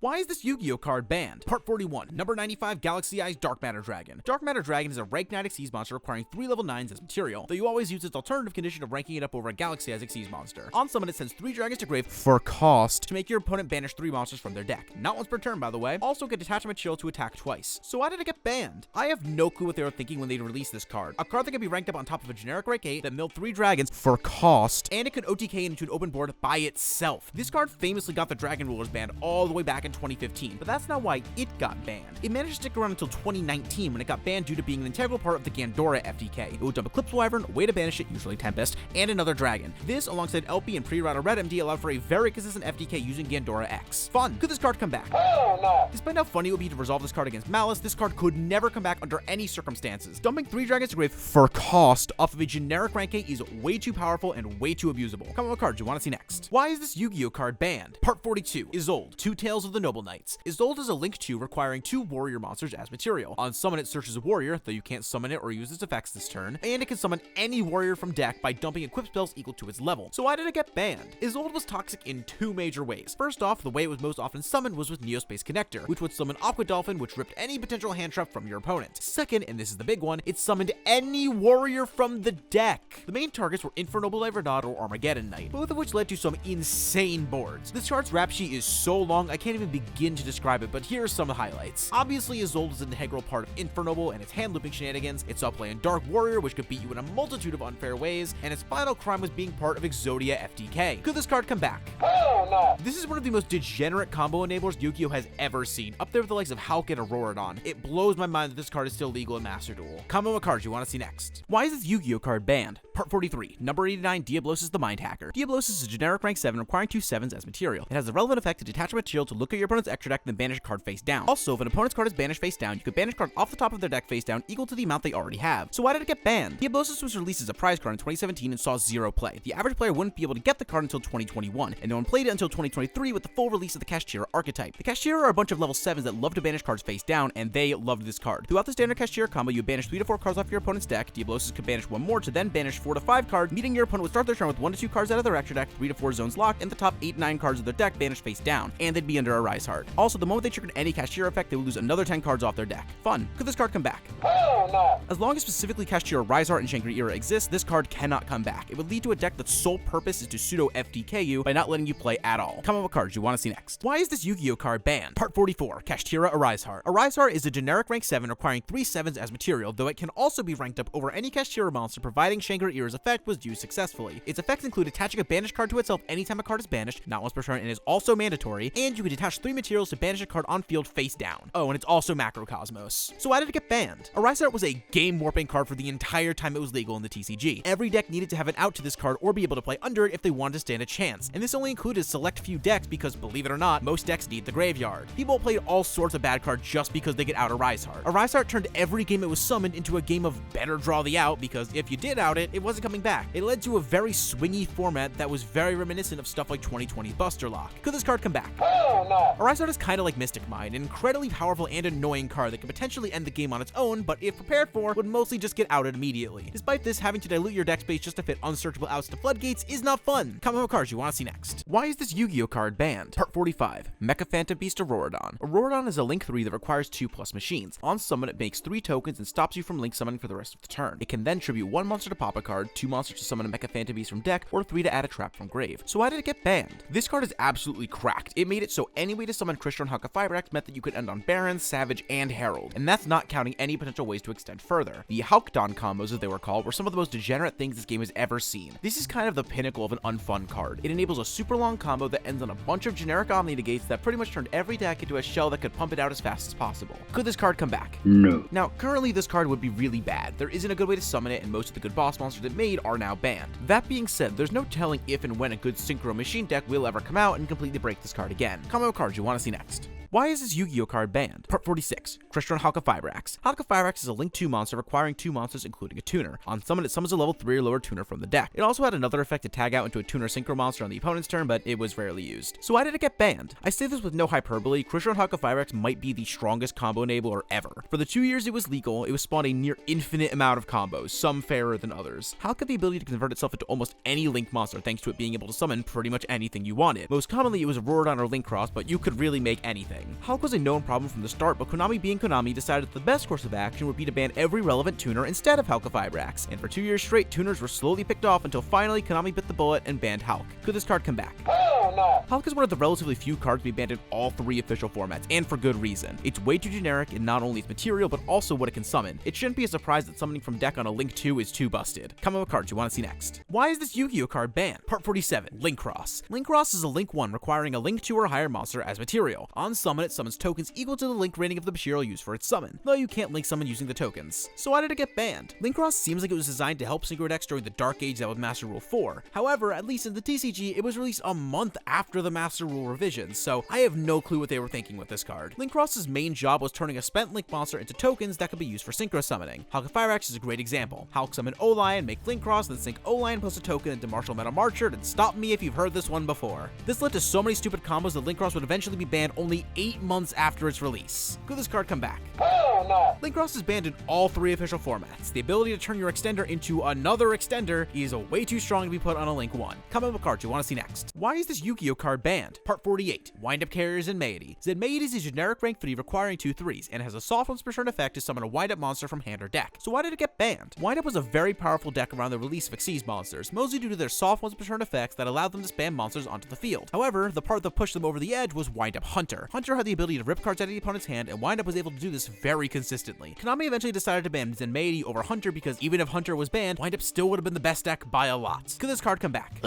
Why is this Yu-Gi-Oh card banned? Part 41, number 95, Galaxy Eyes Dark Matter Dragon. Dark Matter Dragon is a rank 9 Xyz monster requiring 3 level 9s as material, though you always use its alternative condition of ranking it up over a Galaxy Eyes Xyz monster. On summon, it sends 3 dragons to grave for cost to make your opponent banish 3 monsters from their deck. Not once per turn, by the way. Also get Detachment Chill to attack twice. So why did it get banned? I have no clue what they were thinking when they released this card. A card that can be ranked up on top of a generic rank 8 that milled 3 dragons for cost, and it could OTK into an open board by itself. This card famously got the Dragon Rulers banned all the way back in 2015, but that's not why it got banned. It managed to stick around until 2019 when it got banned due to being an integral part of the Gandora FTK. It would dump Eclipse Wyvern, a way to banish it, usually Tempest, and another dragon. This, alongside LP and pre-router Red MD, allowed for a very consistent FTK using Gandora X. Fun. Could this card come back? Oh no! Despite how funny it would be to resolve this card against Malice, this card could never come back under any circumstances. Dumping 3 dragons to grave for cost off of a generic rank 8 is way too powerful and way too abusable. Comment what card you want to see next. Why is this Yu-Gi-Oh card banned? Part 42, Isolde, 2 Tales of the Noble Knights. Isolde is a Link 2 requiring 2 warrior monsters as material. On summon, it searches a warrior, though you can't summon it or use its effects this turn, and it can summon any warrior from deck by dumping equip spells equal to its level. So why did it get banned? Isolde was toxic in 2 major ways. First off, the way it was most often summoned was with Neospace Connector, which would summon Aqua Dolphin, which ripped any potential hand trap from your opponent. Second, and this is the big one, it summoned any warrior from the deck. The main targets were Infernoble Verdad or Armageddon Knight, both of which led to some insane boards. This card's rap sheet is so long I can't even begin to describe it, but here are some highlights. Obviously, Isolde is an integral part of Infernoble and its hand looping shenanigans. It saw play in Dark Warrior, which could beat you in a multitude of unfair ways, and its final crime was being part of Exodia FTK. Could this card come back? Oh no! This is one of the most degenerate combo enablers Yu-Gi-Oh has ever seen, up there with the likes of Hulk and Auroradon. It blows my mind that this card is still legal in Master Duel. Comment what cards you want to see next. Why is this Yu-Gi-Oh card banned? Part 43, number 89, Diablosis the Mind Hacker. Diablosis is a generic rank 7 requiring 2 7s as material. It has the relevant effect to detach a shield to look at your opponent's extra deck and then banish a card face down. Also, if an opponent's card is banished face down, you can banish a card off the top of their deck face down equal to the amount they already have. So why did it get banned? Diablosis was released as a prize card in 2017 and saw 0 play. The average player wouldn't be able to get the card until 2021, and no one played it until 2023 with the full release of the Kashtira archetype. The Kashtira are a bunch of level 7s that love to banish cards face down, and they loved this card. Throughout the standard Kashtira combo, you banish 3 to 4 cards off your opponent's deck. Diablosis could banish 1 more to then banish 4 to 5 cards, meaning your opponent would start their turn with 1 to 2 cards out of their extra deck, 3 to 4 zones locked, and the top 8 9 cards of their deck banished face down, and they'd be under a Rise Heart. Also, the moment they triggered any Kashtira effect, they would lose another 10 cards off their deck. Fun. Could this card come back? Oh no! As long as specifically Kashtira, Rise Heart, and Shangri-Era exist, this card cannot come back. It would lead to a deck that's sole purpose is to pseudo FTK you by not letting you play at all. Comment what cards you want to see next. Why is this Yu-Gi-Oh card banned? Part 44, Kashtira, a Rise Heart. A Rise Heart is a generic rank 7 requiring 3 7s as material, though it can also be ranked up over any Kashtira monster providing Shangri-Era's effect was used successfully. Its effects include attaching a banished card to itself anytime a card is banished, not once per turn, and is also mandatory, and you can attach 3 materials to banish a card on field face down. Oh, and it's also Macrocosmos. So why did it get banned? A Rise Heart was a game-warping card for the entire time it was legal in the TCG. Every deck needed to have an out to this card or be able to play under it if they wanted to stand a chance, and this only included select few decks because, believe it or not, most decks need the graveyard. People played all sorts of bad cards just because they get out a Rise Heart. A Rise Heart turned every game it was summoned into a game of better draw the out, because if you did out it, it wasn't coming back. It led to a very swingy format that was very reminiscent of stuff like 2020's Buster Lock. Could this card come back? Oh no! A Rise Heart is kind of like Mystic Mind, an incredibly powerful and annoying card that could potentially end the game on its own, but if prepared for, would mostly just get outed immediately. Despite this, having to dilute your deck space just to fit unsearchable outs to floodgates is not fun. Comment what cards you want to see next. Why is this Yu-Gi-Oh card banned? Part 45, Mecha Phantom Beast Auroradon. Auroradon is a Link 3 that requires 2+ machines. On summon, it makes 3 tokens and stops you from Link summoning for the rest of the turn. It can then tribute 1 monster to pop a card, 2 monsters to summon a Mecha Phantom Beast from deck, or 3 to add a trap from grave. So why did it get banned? This card is absolutely cracked. It made it so any way to summon Crystron halqifibrax meant that you could end on Baron, Savage, and Herald, and that's not counting any potential ways to extend further. The Halqdon combos, as they were called, were some of the most degenerate things this game has ever seen. This is kind of the pinnacle of an unfun card. It enables a super long combo that ends on a bunch of generic Omni negates that pretty much turned every deck into a shell that could pump it out as fast as possible. Could this card come back? No. Now, currently this card would be really bad. There isn't a good way to summon it, and most of the good boss monsters it made are now banned. That being said, there's no telling if and when a good synchro machine deck will ever come out and completely break this card again. Comment what cards you want to see next. Why is this Yu-Gi-Oh card banned? Part 46. Crystron halqifibrax. Halqifibrax is a Link 2 monster requiring 2 monsters including a tuner. On summon, it summons a level 3 or lower tuner from the deck. It also had another effect to tag out into a tuner synchro monster on the opponent's turn, but it was rarely used. So why did it get banned? I say this with no hyperbole, Crystron halqifibrax might be the strongest combo enabler ever. For the 2 years it was legal, it was spawned a near infinite amount of combos, some fairer than others. Hulk had the ability to convert itself into almost any Link monster thanks to it being able to summon pretty much anything you wanted. Most commonly it was Auroradon or Linkcross, but you could really make anything. Hulk was a known problem from the start, but Konami being Konami decided that the best course of action would be to ban every relevant tuner instead of halqifibrax. And for 2 years straight, tuners were slowly picked off until finally Konami bit the bullet and banned Hulk. Could this card come back? Hell no! Hulk is one of the relatively few cards to be banned in all 3 official formats, and for good reason. It's way too generic in not only its material, but also what it can summon. It shouldn't be a surprise that summoning from deck on a Link 2 is too busted. Comment what cards you want to see next. Why is this Yu-Gi-Oh card banned? Part 47. Linkcross. Linkcross is a Link 1 requiring a Link 2 or higher monster as material. On summon, it summons tokens equal to the Link rating of the material used for its summon, though you can't Link summon using the tokens. So why did it get banned? Linkcross seems like it was designed to help synchro decks during the dark age that was Master Rule 4. However, at least in the TCG, it was released a month after the Master Rule revisions, so I have no clue what they were thinking with this card. Linkcross's main job was turning a spent Link monster into tokens that could be used for synchro summoning. halqifibrax is a great example. Hulk summon O-Lion, make Linkcross, then sync O-Lion plus a token into Martial Metal Marcher, and stop me if you've heard this one before. This led to so many stupid combos that Linkcross would eventually be banned only 8 months after its release. Could this card come back? Hell no! Linkcross is banned in all 3 official formats. The ability to turn your extender into another extender is way too strong to be put on a Link 1. Comment what cards you want to see next. Why is this Yu-Gi-Oh card banned? Part 48. Windup carrier zenmaity. Zenmaity is a generic rank 3 requiring 2 3s, and has a soft once per turn effect to summon a Windup monster from hand or deck. So why did it get banned? Windup was a very powerful deck around the release of Xyz monsters, mostly due to their soft once per turn effects that allowed them to spam monsters onto the field. However, the part that pushed them over the edge was Windup Hunter. Hunter had the ability to rip cards out of the opponent's hand, and Windup was able to do this very consistently. Konami eventually decided to ban zenmaity over Hunter because even if Hunter was banned, Windup still would have been the best deck by a lot. Could this card come back?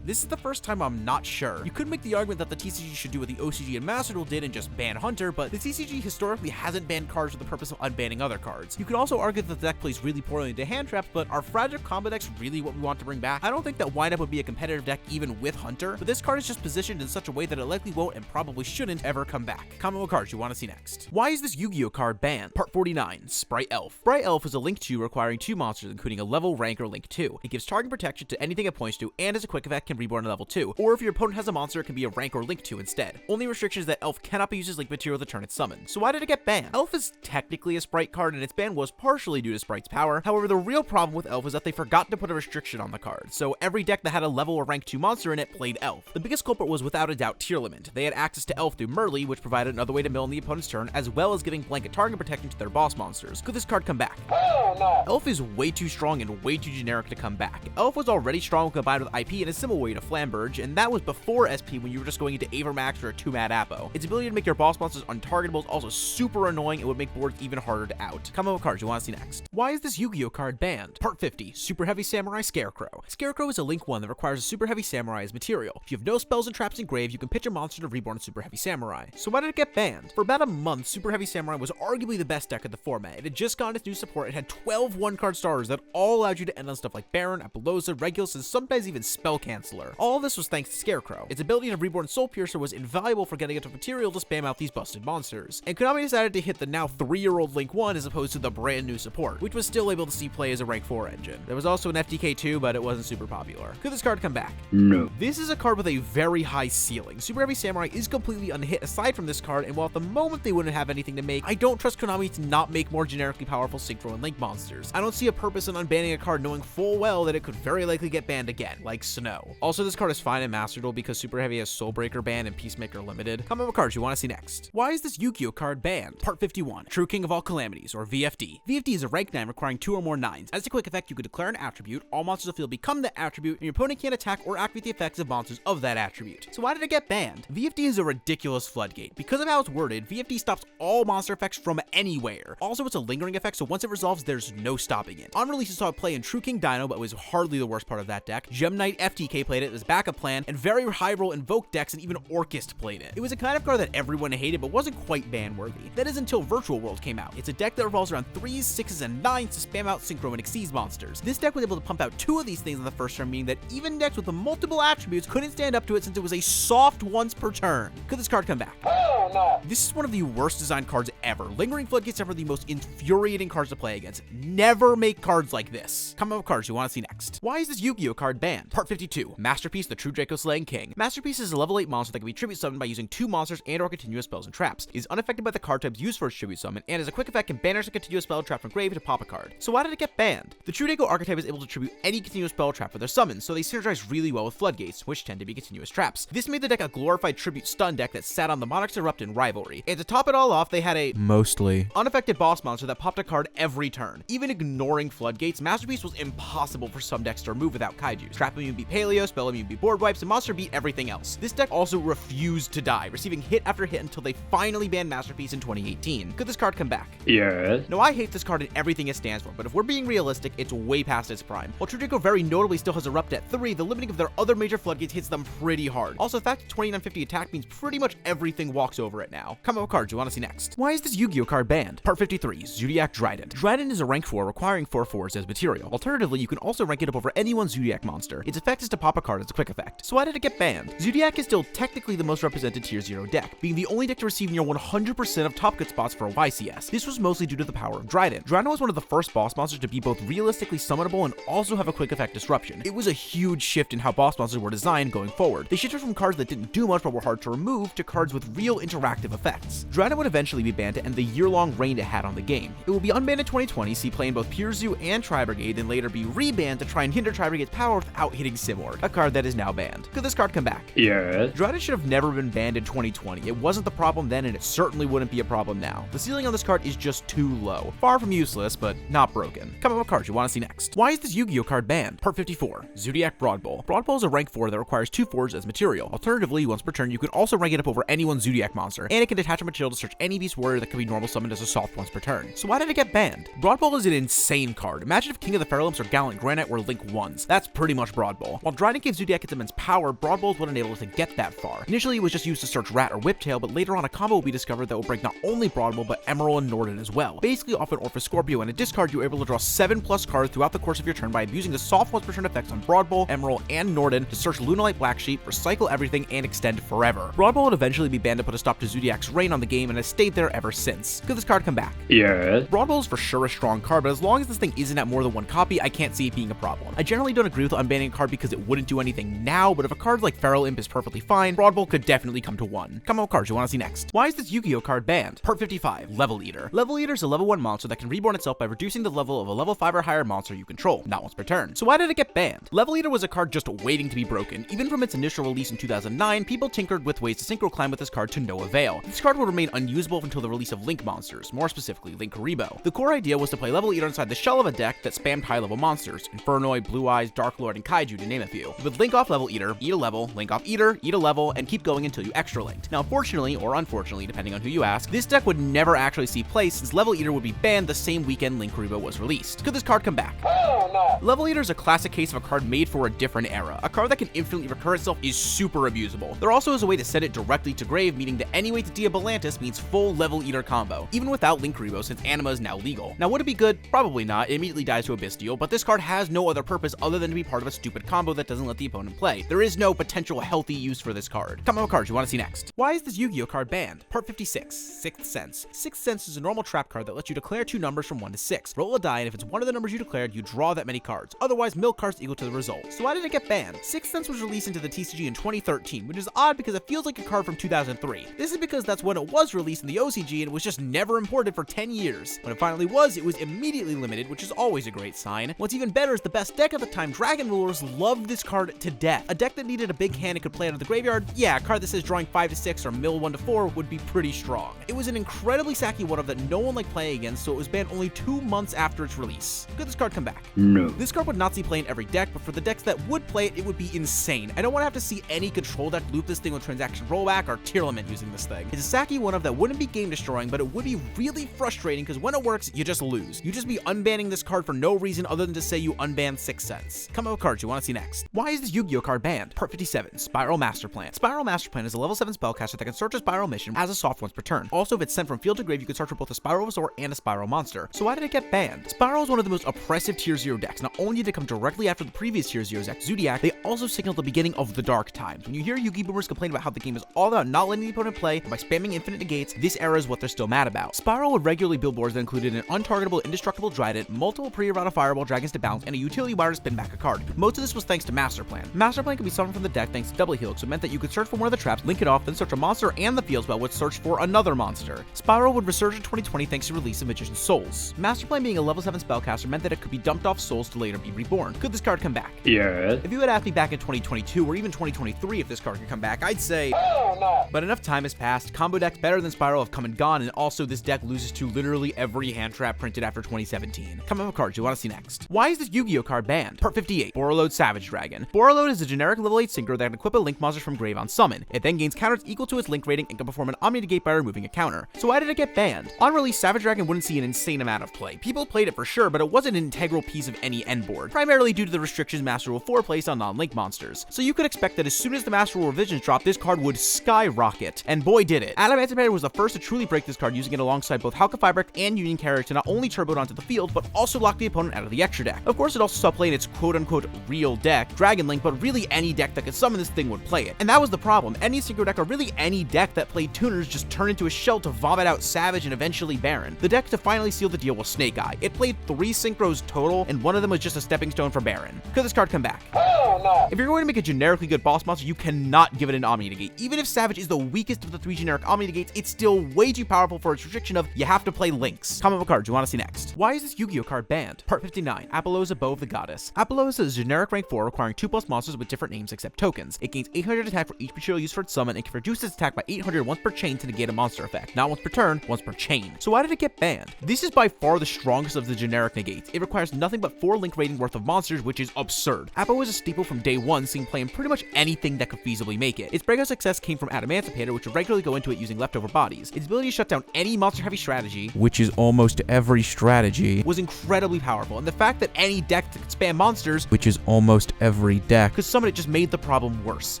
This is the first time I'm not sure. You could make the argument that the TCG should do what the OCG and Master Duel did and just ban Hunter, but the TCG historically hasn't banned cards for the purpose of unbanning other cards. You could also argue that the deck plays really poorly into hand traps, but are fragile combo decks really what we want to bring back? I don't think that Windup would be a competitive deck even with Hunter, but this card is just positioned in such a way that it likely won't and probably shouldn't ever come back. Comment what cards you want to see next. Why is this Yu-Gi-Oh card banned? Part 49. Spright Elf. Spright Elf is a Link 2 requiring 2 monsters including a level, rank, or Link 2. It gives target protection to anything it points to, and as a quick effect can reborn at level 2, or if your opponent has a monster it can be a rank or Link 2 instead. Only restriction is that Elf cannot be used as Link material the turn it's summoned. So why did it get banned? Elf is technically a Spright card and its ban was partially due to Sprite's power. However, the real problem with Elf is that they forgot to put a restriction on the card, so every deck that had a level or rank 2 monster in it played Elf. The biggest culprit was without a doubt Tearlament. They had access to Elf through Merly, which provided another way to mill in the opponent's turn, as well as giving blanket target protection to their boss monsters. Could this card come back? Hell no! Elf is way too strong and way too generic to come back. Elf was already strong when combined with IP in a similar way to Flamberge, and that was before SP when you were just going into Avermax or a 2-mat Appo. Its ability to make your boss monsters untargetable is also super annoying and would make boards even harder to out. Comment what cards you want to see next. Why is this Yu-Gi-Oh card banned? Part 50. Superheavy Samurai Scarecrow. Scarecrow is a Link 1 that requires a Superheavy Samurai as material. If you have no spells and traps in grave, you can pitch a monster to reborn a Superheavy Samurai. So why did it get banned? For about a month, Superheavy Samurai was arguably the best deck of the format. It had just gotten its new support. It had 12 1-card starters that all allowed you to end on stuff like Baron, Appollousa, Regulus, and sometimes even Spell Canceller. All of this was thanks to Scarecrow. Its ability to reborn Soul Piercer was invaluable for getting enough material to spam out these busted monsters. And Konami decided to hit the now 3-year-old Link 1 as opposed to the brand new support, which was still able to see play as a rank 4 engine. There was also an FTK 2, but it wasn't super popular. Could this card come back? No. This is a card with a very high ceiling. Super Heavy Samurai is completely unhit aside from this card, and while at the moment they wouldn't have anything to make, I don't trust Konami to not make more generically powerful Synchro and Link monsters. I don't see a purpose in unbanning a card knowing full well that it could very likely get banned again, like Snow. Also, this card is fine in Master Duel because Super Heavy has Soulbreaker ban and Peacemaker limited. Comment what cards you want to see next. Why is this Yu-Gi-Oh card banned? Part 51. True King of all calamities, or VFD. VFD is a rank 9 requiring 2 or more 9s. As a quick effect, you could declare an attribute, all monsters of the field become that attribute, and your opponent can't attack or activate the effects of monsters of that attribute. So why did it get banned? VFD is a ridiculous floodgate. Because of how it's worded, VFD stops all monster effects from anywhere. Also, it's a lingering effect, so once it resolves, there's no stopping it. On release, you saw it play in True King Dino, but it was hardly the worst part of that deck. Gem Knight FTK played it as backup plan, and very high roll Invoke decks and even Orchist played it. It was a kind of card that everyone hated, but wasn't quite ban-worthy. That is until Virtual World came out. It's a deck that revolves around 3s, 6s, and 9s to spam out Synchro and Xyz monsters. This deck was able to pump out 2 of these things on the first turn, meaning that even decks with multiple attributes couldn't stand up to it since it was a soft once per turn. Could this card come back? Hell no. This is one of the worst designed cards ever. Lingering Floodgates are the most infuriating cards to play against. Never make cards like this. Comment with cards you want to see next. Why is this Yu-Gi-Oh card banned? Part 52. Masterpiece, the True Draco Slaying King. Masterpiece is a level 8 monster that can be tribute summoned by using 2 monsters and or continuous spells and traps. It is unaffected by the card types used for its tribute summon, and as a quick effect can banish a continuous spell trap from grave to pop a card. So why did it get banned? The True Draco archetype is able to tribute any continuous spell trap for their summons, so they synergize really well with Floodgates, which tend to be continuous traps. This made the deck a glorified tribute stun deck that sat on the Monarch's Erupt in Rivalry. And to top it all off, they had a mostly unaffected boss monster that popped a card every turn. Even ignoring Floodgates, Masterpiece was impossible for some decks to remove without Kaiju. Trap immune beat Paleo, spell immune beat board wipes, and monster beat everything else. This deck also refused to die, receiving hit after hit until they finally banned Masterpiece in 2018. Could this card come back? Yes. No, I hate this card and everything it stands for, but if we're being realistic, it's way past its prime. While True Draco very notably still has Erupt at 3, the limiting of their other major Floodgates hits them pretty hard. Also, the fact that 2950 attack means pretty much everything walks over it now. Comment with cards you want to see next. Why is this Yu-Gi-Oh card banned? Part 53. Zoodiac Drident. Drident is a rank 4 requiring 4 4s as material. Alternatively, you can also rank it up over any one Zoodiac monster. Its effect is to pop a card as a quick effect. So why did it get banned? Zoodiac is still technically the most represented tier 0 deck, being the only deck to receive near 100% of top cut spots for a YCS. This was mostly due to the power of Drident. Drident was one of the first boss monsters to be both realistically summonable and also have a quick effect disruption. It was a huge shift in how boss monsters were designed going forward. They shifted from cards that didn't do much but were hard to remove to cards with real interactive effects. Drident would eventually be banned to end the year-long reign it had on the game. It will be unbanned in 2020, see play in both Pure Zoo and Tri-Brigade, then later be rebanned to try and hinder Tri-Brigade's power without hitting Simorg, a card that is now banned. Could this card come back? Yes. Drident should have never been banned in 2020. It wasn't the problem then, and it certainly wouldn't be a problem now. The ceiling on this card is just too low. Far from useless, but not broken. Comment with cards you want to see next. Why is this Yu-Gi-Oh card banned? Part 54. Zoodiac Broadbull. Broadbull is a rank 4 that requires 2 4s as material. Alternatively, once per turn, you can also rank it up over any one Zoodiac monster, and it can detach a material to search any beast warrior that can be normal summoned as a soft once per turn. So why did it get banned? Broadbull is an insane card. Imagine if King of the Feral Imps or Gallant Granite were Link 1s. That's pretty much Broadbull. While Drident gave Zoodiac its immense power, Broadbull wasn't able to get that far. Initially, it was just used to search Rat or Whiptail, but later on a combo will be discovered that will break not only Broadbull, but Emerald and Norden as well. Basically, off an Orphis Scorpio and a discard, you were able to draw 7+ cards throughout the course of your turn by abusing the soft once per turn effects on Broadbull, Emerald, and Norden to search Lunalight Black Sheep, recycle everything, and extend forever. Broadbull would eventually be banned to put a stop to Zoodiac's reign on the game and has stayed there ever since. Could this card come back? Yes. Broadbull is for sure a strong card, but as long as this thing isn't at more than 1 copy, I can't see it being a problem. I generally don't agree with unbanning a card because it wouldn't do anything now, but if a card like Feral Imp is perfectly fine, Broadbull could definitely come to 1. Comment with cards you want to see next. Why is this Yu-Gi-Oh card banned? Part 55. Level Eater. Level Eater is a level 1 monster that can reborn itself by reducing the level of a level 5 or higher monster you control, not once per turn. So why did it get banned? Level Eater was a card just waiting to be broken. Even from its initial release in 2009, people tinkered with ways to synchro climb with this card to no avail. This card would remain unusable until the release of Link monsters, more specifically Link Karibo. The core idea was to play Level Eater inside the shell of a deck that spammed high-level monsters, Infernoid, Blue Eyes, Dark Lord, and Kaiju to name a few. You would link off Level Eater, eat a level, link off Eater, eat a level, and keep going until you extra linked. Now, fortunately, or unfortunately, depending on who you ask, this deck would never actually see play since Level Eater would be banned the same weekend Link Karibo was released. Could this card come back? Hell no. Level Eater is a classic case of a card made for a different era. A card that can infinitely recur itself is super abusable. There also is a way to set it directly to grave, meaning that any way to Diablosis means full Level Eater combo, even without Link Karibo since Anima is now legal. Now, would it be good? Probably not. It immediately dies to a Bestial, but this card has no other purpose other than to be part of a stupid combo that doesn't let the opponent play. There is no potential healthy use for this card. Comment with cards you want to see next. Why is this Yu-Gi-Oh card banned? Part 56. Sixth Sense. Sixth Sense is a normal trap card that lets you declare 2 numbers from 1 to 6. Roll a die, and if it's one of the numbers you declared, you draw that many cards. Otherwise, milk cards equal to the result. So why did it get banned? Sixth Sense was released into the TCG in 2013, which is odd because it feels like a card from 2003. This is because that's when it was released in the OCG and it was just never imported for 10 years. When it finally was, it was immediately limited, which is always a great sign. What's even better is the best deck at the time, Dragon Rulers, loved this card to death. A deck that needed a big hand and could play out of the graveyard, yeah, a card that says drawing 5 to 6 or mill 1 to 4 would be pretty strong. It was an incredibly sacky one-of that no one liked playing against, so it was banned only 2 months after its release. Could this card come back? No. This card would not see play in every deck, but for the decks that would play it, it would be insane. I don't want to have to see any control deck loop this thing with transaction rollback or Tearlament using this thing. It's a sacky one-of that wouldn't be game destroying, but it would be really frustrating because when it works, you just lose. You just be unbanning this card for no reason other than to say you unbanned 6 cents. Come up with cards you want to see next. Why is this Yu-Gi-Oh card banned? Part 57, Spyral Master Plan. Spyral Master Plan is a level 7 spellcaster that can search a Spyral mission as a soft once per turn. Also, if it's sent from field to grave, you can search for both a Spyrosaur and a Spyral monster. So why did it get banned? Spyral is one of the most oppressive tier 0 decks. Not only did it come directly after the previous tier 0 deck, Zoodiac, they also signaled the beginning of the dark times. When you hear Yu-Gi boomers complain about how the game is all about not letting the opponent play and by spamming infinite negates, this era is what they're still mad about. Spyral would regularly build boards that included an untargetable indestructible drident, multiple pre-errata fireball dragons to bounce, and a utility wire to spin back a card. Most of this was thanks to Master Plan. Master Plan could be summoned from the deck thanks to double heal, so it meant that you could search for one of the traps, link it off, then search a monster and the field spell would search for another monster. Spyral would resurge in 2020 thanks to release of Magician's Souls. Master Plan being a level 7 spellcaster meant that it could be dumped off souls to later be reborn. Could this card come back? Yeah. If you had asked me back in 2022 or even 2023 if this card could come back, I'd say Hell no. but enough time has passed, combo decks better than Spyral have come and gone, and also this deck loses to literally every hand trap printed after 2017. Come up with cards you want to see next. Why is this Yu-Gi-Oh card banned? Part 58, Borreload Savage Dragon. Borreload is a generic level 8 synchro that can equip a link monster from grave on summon. It then gains counters equal to its link rating and can perform an Omni Negate by removing a counter. So why did it get banned? On release, Savage Dragon wouldn't see an insane amount of play. People played it for sure, but it wasn't an integral piece of any end board, primarily due to the restrictions Master Rule 4 placed on non-link monsters. So you could expect that as soon as the Master Rule revisions dropped, this card would skyrocket. And boy did it. Adamantipator was the first to truly break this card using it alongside both halqifibrax and Union Carrier to not only turbo it onto the field, but also lock the opponent out of the extra deck. Of course, it also saw play in its quote-unquote real deck, Dragon Link, but really any deck that could summon this thing would play it. And that was the problem. Any synchro deck, or really any deck that played tuners, just turned into a shell to vomit out Savage and eventually Baron. The deck to finally seal the deal was Snake Eye. It played 3 synchros total, and one of them was just a stepping stone for Baron. Could this card come back? Hell no. If you're going to make a generically good boss monster, you cannot give it an Omni Negate. Even if Savage is the weakest of the 3 generic Omni Negates, it's still way too powerful for its restriction of you have to play links. Comment what cards you want to see next. Why is this Yu-Gi-Oh card banned? Part 59, Appollousa Bow of the Goddess. Appollousa is a generic rank 4 requiring 2+ monsters with different names except tokens. It gains 800 attack for each material used for its summon and can reduce its attack by 800 once per chain to negate a monster effect. Not once per turn, once per chain. So why did it get banned? This is by far the strongest of the generic negates. It requires nothing but 4 link rating worth of monsters, which is absurd. Appo was a staple from day one, seeing play in pretty much anything that could feasibly make it. Its breakout success came from Adamantipator, which would regularly go into it using leftover bodies. Its ability to shut down any monster-heavy strategy, which is almost every strategy, was incredibly powerful, and the fact that any deck that could spam monsters, which is almost every deck, could summon it just made the problem worse.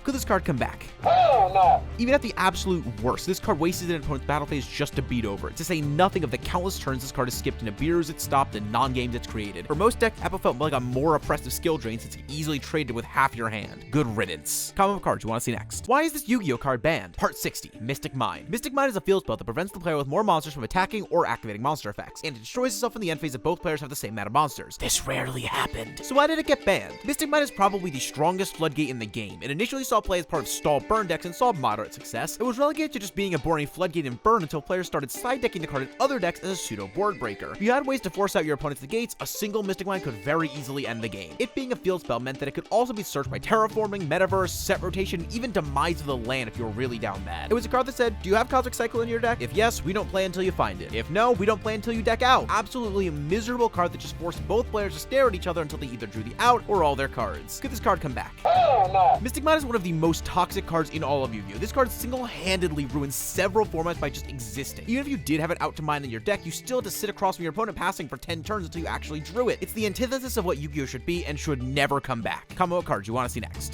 Could this card come back? Hell no. Even at the absolute worst, this card wasted an opponent's battle phase just to beat over it, to say nothing of the countless turns this card has skipped into beers it's stopped and non-games it's created. For most decks, Appo felt like a more oppressive skill drain since it easily traded with half your hand. Good riddance. Comment cards you want to see next. Why is this Yu-Gi-Oh card banned? Part 60, Mystic Mine. Mystic Mine is a field spell that prevents the player with more monsters from attacking or activating monster effects, and it destroys itself in the end phase if both players have the same amount of monsters. This rarely happened. So why did it get banned? Mystic Mine is probably the strongest floodgate in the game. It initially saw play as part of stall burn decks and saw moderate success. It was relegated to just being a boring floodgate and burn until players started side decking the card in other decks as a pseudo board breaker. If you had ways to force out your opponent's negates, a single Mystic Mine could very easily end the game. It being a field spell meant that it could also be searched by terraforming, metaverse, set rotation, and even demise of the land if you were really down bad. It was a card that said, do you have Cosmic Cycle in your deck? If yes, we don't play until you find it. If no, we don't play until you deck out. Absolutely a miserable card that just forced both players to stare at each other until they either drew the out or all their cards. Could this card come back? Hell no. Mystic Mine is one of the most toxic cards in all of Yu-Gi-Oh! This card single-handedly ruins several formats by just existing. Even if you did have it out to mine in your deck, you still had to sit across from your opponent passing for 10 turns until you actually drew it. It's the antithesis of what Yu-Gi-Oh! Should be and should never come back. Comment what cards you want to see next.